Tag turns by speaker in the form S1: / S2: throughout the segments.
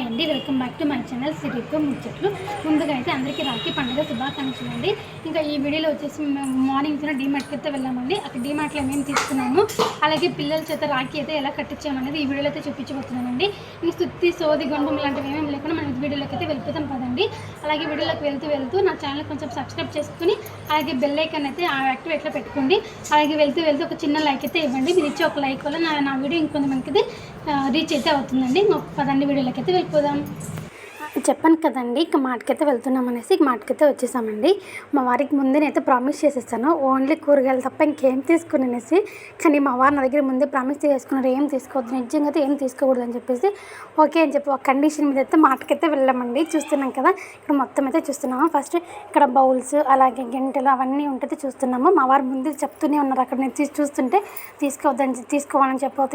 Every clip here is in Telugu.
S1: అండి, welcome back to my channel సిరితో ముచ్చట్లు. ముందుగా అయితే అందరికీ రాఖీ పండుగ శుభాకాంక్షలు అండి. ఇంకా ఈ వీడియోలో వచ్చేసి మేము మార్నింగ్ డీమార్ట్కి అయితే వెళ్ళామండి. అక్కడ డీమార్ట్లో మేము తీసుకున్నాము, అలాగే పిల్లల చేత రాఖీ అయితే ఎలా కట్టించామనేది ఈ వీడియోలో అయితే చూపించబోతున్నానండి. ఈ సుత్తి సోది గొండం లాంటివి ఏమేమి లేకుండా మనం వీడియోలోకి అయితే వెళ్ళిపోతాం కదండి. అలాగే వీడియోలోకి వెళ్తూ నా ఛానల్ కొంచెం సబ్స్క్రైబ్ చేసుకుని అలాగే బెల్ ఐకాన్ అయితే యాక్టివేట్లో పెట్టుకోండి. అలాగే వెళ్తూ ఒక చిన్న లైక్ అయితే ఇవ్వండి. మీరు ఇచ్చే ఒక లైక్ వల్ల నా వీడియో ఇంకొంతమందికి రీచ్ అయితే అవుతుందండి. పదండి వీడియోలోకి అయితే వెళ్ళిపోదాం. చెప్పాను కదండి, ఇక మాటకైతే వెళ్తున్నాం అనేసి మాటకైతే వచ్చేసామండి. మా వారికి ముందే నేనైతే ప్రామిస్ చేసేస్తాను, ఓన్లీ కూరగాయలు తప్ప ఇంకేం తీసుకుని అనేసి. కానీ మా వారు నా దగ్గర ముందే ప్రామిస్ చేసుకున్నారు, ఏం తీసుకోవద్దు, నిజంగా అయితే ఏం తీసుకోకూడదు అని చెప్పేసి ఓకే అని చెప్పి ఒక కండిషన్ మీద అయితే మాటకైతే వెళ్ళామండి. చూస్తున్నాం కదా, ఇక్కడ మొత్తం అయితే చూస్తున్నాము. ఫస్ట్ ఇక్కడ బౌల్స్ అలాగే గంటలు అవన్నీ ఉంటే చూస్తున్నాము. మా వారు ముందు చెప్తూనే ఉన్నారు, అక్కడ నేను చూస్తుంటే తీసుకోవాలని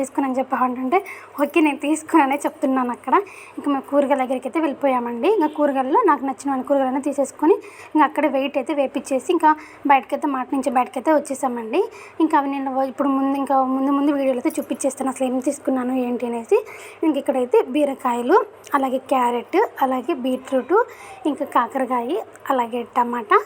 S1: తీసుకుని చెప్పాలంటే ఓకే నేను తీసుకున్నానే చెప్తున్నాను. అక్కడ ఇంకా మేము కూరగాయల దగ్గరికి అయితే వెళ్ళిపోయామండి. ఇంకా కూరగాయల్లో నాకు నచ్చిన కూరగాయలను తీసేసుకొని ఇంకా అక్కడ వెయిట్ అయితే వేపించేసి ఇంకా బయటకైతే వచ్చేసామండి. ఇంకా అవి నేను ఇప్పుడు ముందు వీడియోలో అయితే చూపించేస్తాను అసలు ఏం తీసుకున్నాను ఏంటి అనేసి. ఇంక ఇక్కడైతే బీరకాయలు, అలాగే క్యారెట్, అలాగే బీట్రూట్, ఇంకా కాకరకాయ, అలాగే టమాటా,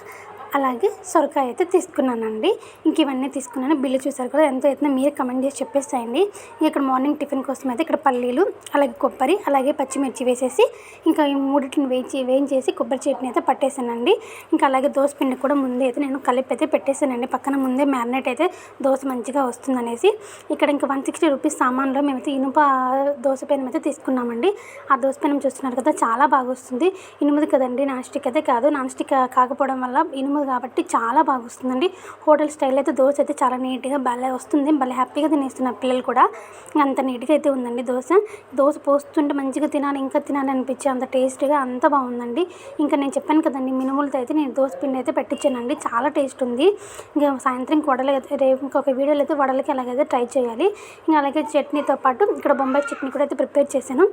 S1: అలాగే సొరకాయ అయితే తీసుకున్నానండి. ఇంక ఇవన్నీ తీసుకున్నాను. బిల్లు చూసారు కదా, ఎంత అయితే మీరు కమెంట్ చేసి చెప్పేస్తాయండి. ఇక్కడ మార్నింగ్ టిఫిన్ కోసం అయితే ఇక్కడ పల్లీలు, అలాగే కొబ్బరి, అలాగే పచ్చిమిర్చి వేసేసి ఇంకా ఈ మూడింటిని వేయించేసి కొబ్బరి చట్నీ అయితే పట్టేసానండి. ఇంకా అలాగే దోసపిండి కూడా ముందే అయితే నేను కలిపి అయితే పెట్టేసానండి. పక్కన ముందే మ్యారినేట్ అయితే దోశ మంచిగా వస్తుందనేసి. ఇక్కడ ఇంకా 160 రూపీస్ సామాన్లో మేమైతే ఇనుప దోశ పెనం అయితే తీసుకున్నామండి. ఆ దోశ పెనం చూస్తున్నారు కదా, చాలా బాగా వస్తుంది. ఇనుముది కదండి, నాన్ స్టిక్ అయితే కాదు. నాన్ స్టిక్ కాకపోవడం వల్ల ఇనుము కాబట్టి చాలా బాగా వస్తుందండి. హోటల్ స్టైల్ అయితే దోశ అయితే చాలా నీట్గా భలే వస్తుంది, భలే హ్యాపీగా తినేస్తున్నారు పిల్లలు కూడా. అంత నీట్గా అయితే ఉందండి దోశ పోస్తుంటే మంచిగా ఇంకా తినాలి అనిపించే అంత టేస్ట్గా అంత బాగుందండి. ఇంకా నేను చెప్పాను కదండి, మినుములతో అయితే నేను దోశ పిండి అయితే పెట్టించానండి, చాలా టేస్ట్ ఉంది. ఇంకా సాయంత్రం వడలు అయితే ఇంకొక వీడియోలో అయితే వడలకి అలాగైతే ట్రై చేయాలి. ఇంకా అలాగే చట్నీతో పాటు ఇక్కడ బొంబాయి చట్నీ కూడా అయితే ప్రిపేర్ చేశాను.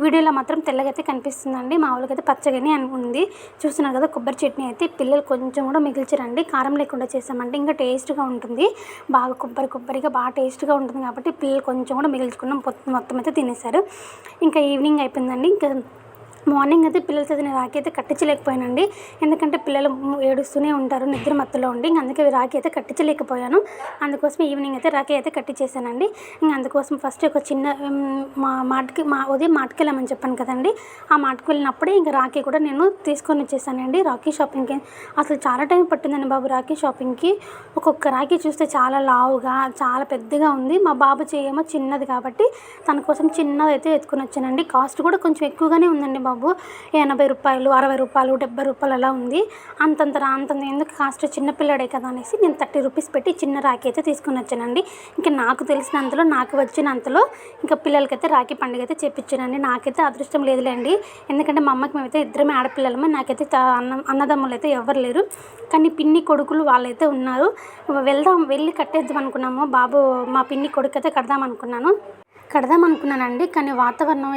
S1: వీడియోలో మాత్రం తెల్లగా అయితే కనిపిస్తుందండి, మామూలుగా అయితే పచ్చగానే ఉంది. చూస్తున్నారు కదా, కొబ్బరి చట్నీ అయితే పిల్లలు కొంచెం కూడా మిగిల్చరండి, కారం లేకుండా చేసామంటే ఇంకా టేస్ట్గా ఉంటుంది. బాగా కొబ్బరిగా బాగా టేస్ట్గా ఉంటుంది కాబట్టి పిల్లలు కొంచెం కూడా మిగిల్చుకున్నాం, మొత్తం అయితే తినేశారు. ఇంకా ఈవినింగ్ అయిపోయిందండి. ఇంకా మార్నింగ్ అయితే పిల్లల చేత నేను రాఖీ అయితే కట్టించలేకపోయానండి, ఎందుకంటే పిల్లలు ఏడుస్తూనే ఉంటారు నిద్ర మత్తులో ఉండి. ఇంక అందుకే రాఖీ అయితే కట్టించలేకపోయాను. అందుకోసం ఈవినింగ్ అయితే రాఖీ అయితే కట్టించేసానండి. ఇంకా అందుకోసం ఫస్ట్ ఒక చిన్న ఉదయం మాటకి వెళ్ళామని చెప్పాను కదండి, ఆ మాటకు వెళ్ళినప్పుడే ఇంకా రాఖీ కూడా నేను తీసుకొని వచ్చేసానండి. రాఖీ షాపింగ్కి అసలు చాలా టైం పట్టిందండి బాబు. రాఖీ షాపింగ్కి ఒక్కొక్క రాఖీ చూస్తే చాలా లావుగా చాలా పెద్దగా ఉంది. మా బాబు చేయమో చిన్నది కాబట్టి తన కోసం చిన్నది అయితే ఎత్తుకొని వచ్చానండి. కాస్ట్ కూడా కొంచెం ఎక్కువగానే ఉందండి బాబు, 80 రూపాయలు, 60 రూపాయలు, 70 రూపాయలు అలా ఉంది. అంత ఎందుకు కాస్ట్, చిన్నపిల్లడే కదా అనేసి నేను 30 రూపీస్ పెట్టి చిన్న రాఖీ అయితే తీసుకుని వచ్చానండి. ఇంకా నాకు తెలిసినంతలో, నాకు వచ్చినంతలో ఇంకా పిల్లలకైతే రాఖీ పండుగ అయితే చేపించానండి. నాకైతే అదృష్టం లేదులేండి, ఎందుకంటే మా అమ్మకి మేమైతే ఇద్దరమే ఆడపిల్లలమే, నాకైతే అన్నదమ్ములు అయితే ఎవరు లేరు. కానీ పిన్ని కొడుకులు వాళ్ళైతే ఉన్నారు. వెళ్ళి కట్టేద్దాం అనుకున్నాము. మా పిన్ని కొడుకు అయితే కడదాం అనుకున్నానండి. కానీ వాతావరణం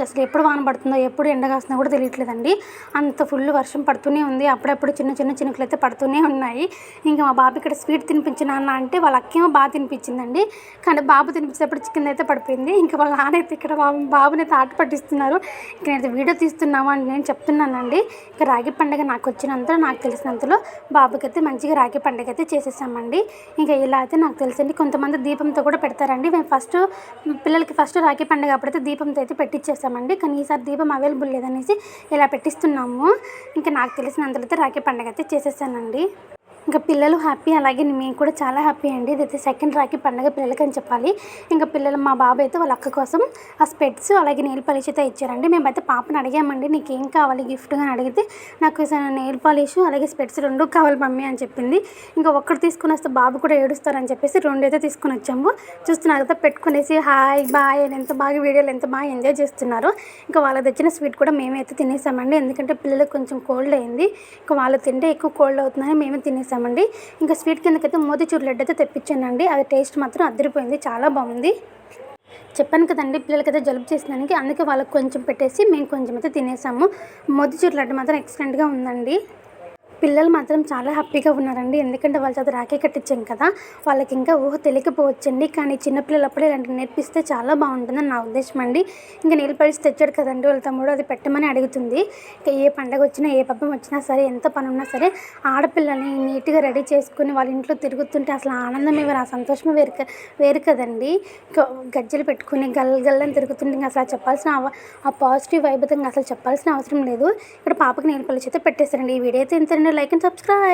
S1: అసలు ఎప్పుడు వాన పడుతుందో ఎప్పుడు ఎండ కాస్తుందో కూడా తెలియట్లేదండి. అంత ఫుల్ వర్షం పడుతూనే ఉంది, అప్పుడప్పుడు చిన్న చినుకులు అయితే పడుతూనే ఉన్నాయి. ఇంకా మా బాబు ఇక్కడ స్వీట్ తినిపించిన అంటే వాళ్ళ అక్కేమో బాగా తినిపించిందండి, కానీ బాబు తినిపించేటప్పుడు చికెన్ అయితే పడిపోయింది. ఇంకా వాళ్ళ నాన్న అయితే ఇక్కడ బాబుని అయితే ఆట పట్టిస్తున్నారు. ఇక్కడ అయితే వీడియో తీస్తున్నాము అని నేను చెప్తున్నానండి. ఇక రాఖీ పండుగ నాకు తెలిసినంతలో బాబుకి అయితే మంచిగా రాఖీ పండుగ అయితే చేసేసామండి. ఇంకా ఇలా అయితే నాకు తెలుసండి. కొంతమంది దీపంతో కూడా పెడతారండి. మేము పిల్లలకి ఫస్ట్ రాఖీ పండుగ అప్పుడైతే దీపంతో అయితే పెట్టించేస్తామండి, కానీ ఈసారి దీపం అవైలబుల్ లేదనేసి ఇలా పెట్టిస్తున్నాము. ఇంకా నాకు తెలిసినంతలో అయితే రాఖీ పండుగ అయితే చేసేసానండి. ఇంకా పిల్లలు హ్యాపీ, అలాగే మేము కూడా చాలా హ్యాపీ అండి. ఇదైతే సెకండ్ రాఖీ పండుగ పిల్లలకి అని చెప్పాలి. ఇంకా మా బాబు అయితే వాళ్ళ అక్క కోసం ఆ స్పెట్స్ అలాగే నెయిల్ పాలిష్ అయితే ఇచ్చారండి. మేమైతే పాపని అడిగామండి, నీకు ఏం కావాలి గిఫ్ట్గా అని అడిగితే నాకు నెయిల్ పాలిష్ అలాగే స్పెట్స్ 2 కావాలి మమ్మీ అని చెప్పింది. ఇంకా ఒక్కటి తీసుకుని వస్తే బాబు కూడా ఏడుస్తారని చెప్పేసి 2 అయితే తీసుకుని వచ్చాము. చూస్తున్నారు కదా, పెట్టుకునేసి హాయ్ బాయ్ అని ఎంత బాగా వీడియోలు ఎంత బాగా ఎంజాయ్ చేస్తున్నారు. ఇంకా వాళ్ళకి తెచ్చిన స్వీట్ కూడా మేమైతే తినేసామండి, ఎందుకంటే పిల్లలకు కొంచెం కోల్డ్ అయింది. ఇంకా వాళ్ళు తింటే ఎక్కువ కోల్డ్ అవుతుందని మేమే తినేసామండి. ఇంకా స్వీట్ కిందకైతే మోతీచూర్ లడ్డు అయితే తెప్పించానండి. అది టేస్ట్ మాత్రం అదిరిపోయింది, చాలా బాగుంది. చెప్పాను కదండి, పిల్లలకైతే జలుబు చేసిందానికి, అందుకే వాళ్ళకి కొంచెం పెట్టేసి మేము కొంచెం అయితే తినేసాము. మోతీచూర్ లడ్డు మాత్రం ఎక్సలెంట్గా ఉందండి. పిల్లలు మాత్రం చాలా హ్యాపీగా ఉన్నారండి. ఎందుకంటే వాళ్ళ చేత రాఖీ కట్టించాం కదా, వాళ్ళకి ఇంకా ఊహ తెలియకపోవచ్చండి. కానీ చిన్నపిల్లలు అప్పుడే ఇలాంటివి నేర్పిస్తే చాలా బాగుంటుందని నా ఉద్దేశం అండి. ఇంకా నెయిల్ పాలిష్ తెచ్చాడు కదండి వాళ్ళ తమ్ముడు, అది పెట్టమని అడుగుతుంది. ఇంకా ఏ పండగ వచ్చినా ఏ పబ్బం వచ్చినా సరే, ఎంత పని ఉన్నా సరే, ఆడపిల్లల్ని నీట్గా రెడీ చేసుకుని వాళ్ళ ఇంట్లో తిరుగుతుంటే అసలు ఆనందం వేరు, ఆ సంతోషమే వేరు కదండి. ఇంకా గజ్జలు పెట్టుకుని గల్లని తిరుగుతుంటే ఇంకా అసలు చెప్పాల్సిన ఆ పాజిటివ్ వైబ్ అసలు చెప్పాల్సిన అవసరం లేదు. ఇక్కడ పాపకి నెయిల్ పాలిష్ అయితే పెట్టేస్తారండి. ఈ వీడియో అయితే ఇంత. Like and subscribe.